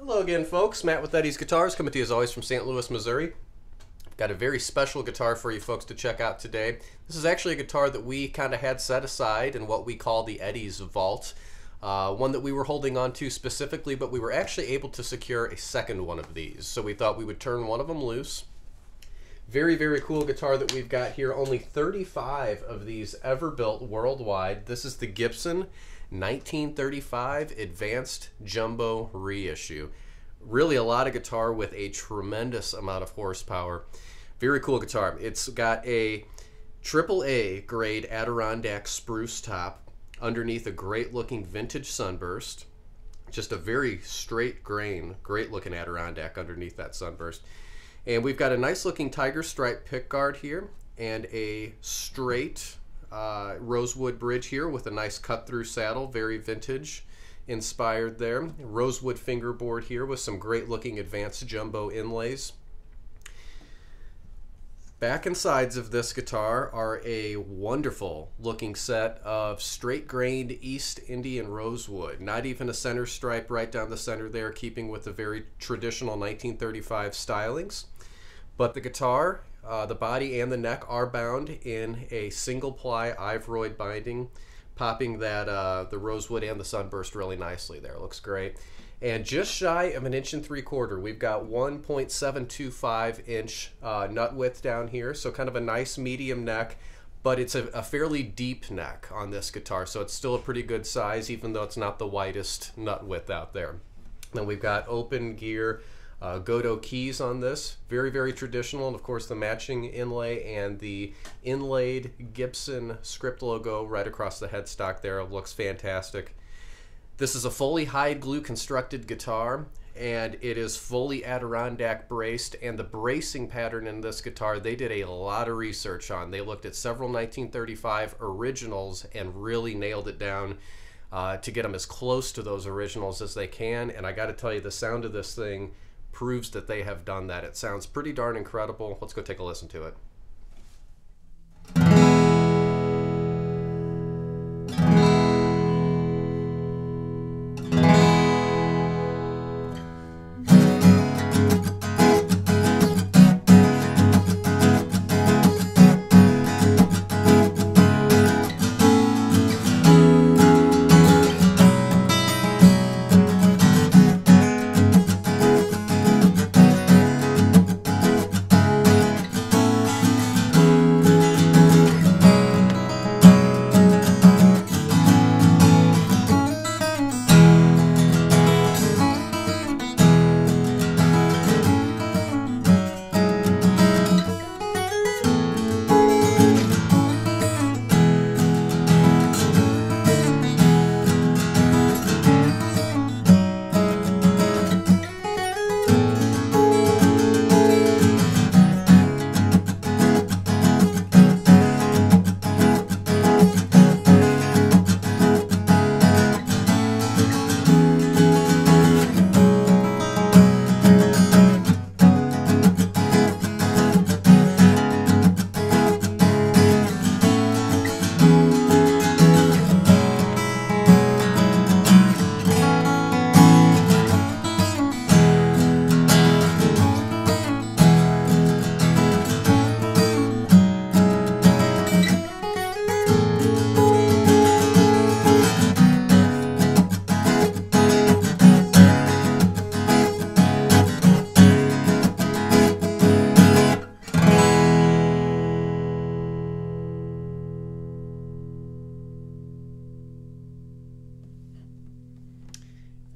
Hello again, folks. Matt with Eddie's Guitars, coming to you as always from St. Louis, Missouri. I've got a very special guitar for you folks to check out today. This is actually a guitar that we kind of had set aside in what we call the Eddie's Vault. One that we were holding on to specifically, but we were actually able to secure a second one of these. So we thought we would turn one of them loose. Very, very cool guitar that we've got here. Only 35 of these ever built worldwide. This is the Gibson 1935 Advanced Jumbo Reissue. Really a lot of guitar with a tremendous amount of horsepower. Very cool guitar. It's got a AAA grade Adirondack spruce top underneath a great looking vintage sunburst. Just a very straight grain, great looking Adirondack underneath that sunburst. And we've got a nice looking tiger stripe pickguard here and a straight rosewood bridge here with a nice cut through saddle, very vintage inspired there. Rosewood fingerboard here with some great looking advanced jumbo inlays. Back and sides of this guitar are a wonderful looking set of straight grained East Indian rosewood. Not even a center stripe right down the center there, keeping with the very traditional 1935 stylings. But the guitar, the body and the neck are bound in a single ply Ivoroid binding, popping that the rosewood and the sunburst really nicely there. Looks great. And just shy of 1 3/4 inches, we've got 1.725 inch nut width down here, so kind of a nice medium neck, but it's a fairly deep neck on this guitar, so it's still a pretty good size, even though it's not the widest nut width out there. Then we've got open gear Godot keys on this, very, very traditional, and of course the matching inlay and the inlaid Gibson script logo right across the headstock there looks fantastic. This is a fully hide glue constructed guitar, and it is fully Adirondack braced, and the bracing pattern in this guitar they did a lot of research on. They looked at several 1935 originals and really nailed it down to get them as close to those originals as they can, and I got to tell you, the sound of this thing proves that they have done that. It sounds pretty darn incredible. Let's go take a listen to it.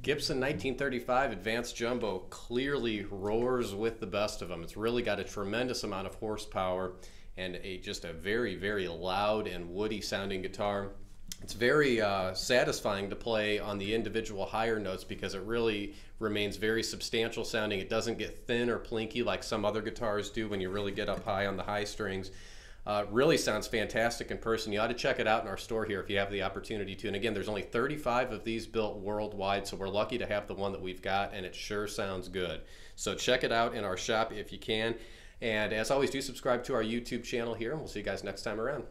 Gibson 1935 Advanced Jumbo clearly roars with the best of them. It's really got a tremendous amount of horsepower and just a very, very loud and woody sounding guitar. It's very satisfying to play on the individual higher notes because it really remains very substantial sounding. It doesn't get thin or plinky like some other guitars do when you really get up high on the high strings. Really sounds fantastic in person. You ought to check it out in our store here if you have the opportunity to. And again, there's only 35 of these built worldwide, so we're lucky to have the one that we've got, and it sure sounds good. So check it out in our shop if you can. And as always, do subscribe to our YouTube channel here, and we'll see you guys next time around.